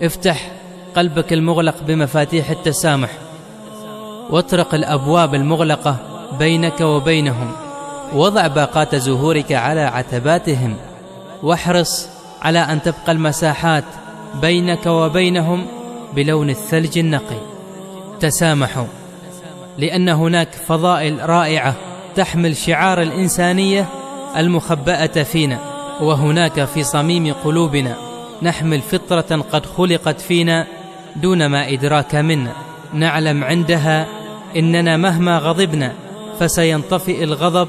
افتح قلبك المغلق بمفاتيح التسامح، واطرق الأبواب المغلقة بينك وبينهم، وضع باقات زهورك على عتباتهم، واحرص على أن تبقى المساحات بينك وبينهم بلون الثلج النقي. تسامحوا، لأن هناك فضائل رائعة تحمل شعار الإنسانية المخبأة فينا، وهناك في صميم قلوبنا نحمل فطرة قد خلقت فينا دون ما إدراك منا، نعلم عندها إننا مهما غضبنا فسينطفئ الغضب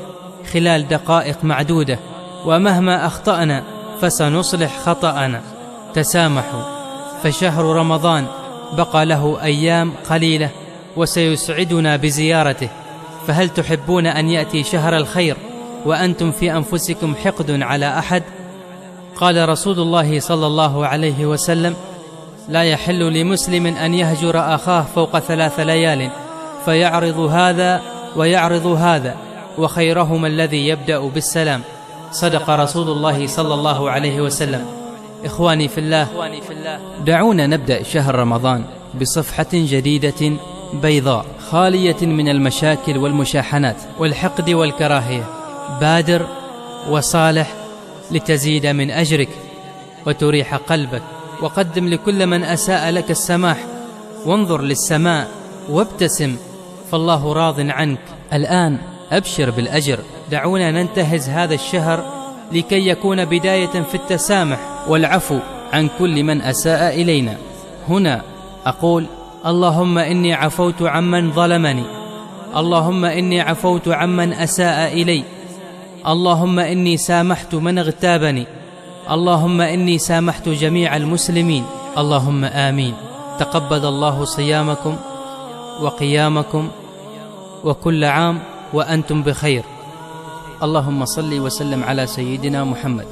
خلال دقائق معدودة، ومهما أخطأنا فسنصلح خطأنا. تسامحوا، فشهر رمضان بقى له أيام قليلة وسيسعدنا بزيارته، فهل تحبون أن يأتي شهر الخير وأنتم في أنفسكم حقد على أحد؟ قال رسول الله صلى الله عليه وسلم: لا يحل لمسلم أن يهجر أخاه فوق 3 ليال، فيعرض هذا ويعرض هذا، وخيرهما الذي يبدأ بالسلام. صدق رسول الله صلى الله عليه وسلم. إخواني في الله، دعونا نبدأ شهر رمضان بصفحة جديدة بيضاء خالية من المشاكل والمشاحنات والحقد والكراهية. بادر وصالح لتزيد من أجرك وتريح قلبك، وقدم لكل من أساء لك السماح، وانظر للسماء وابتسم، فالله راض عنك. الآن أبشر بالأجر. دعونا ننتهز هذا الشهر لكي يكون بداية في التسامح والعفو عن كل من أساء إلينا. هنا أقول: اللهم إني عفوت عمن ظلمني، اللهم إني عفوت عمن أساء إلي، اللهم إني سامحت من اغتابني، اللهم إني سامحت جميع المسلمين، اللهم آمين. تقبل الله صيامكم وقيامكم، وكل عام وأنتم بخير. اللهم صل وسلم على سيدنا محمد،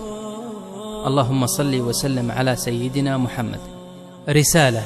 اللهم صل وسلم على سيدنا محمد. رسالة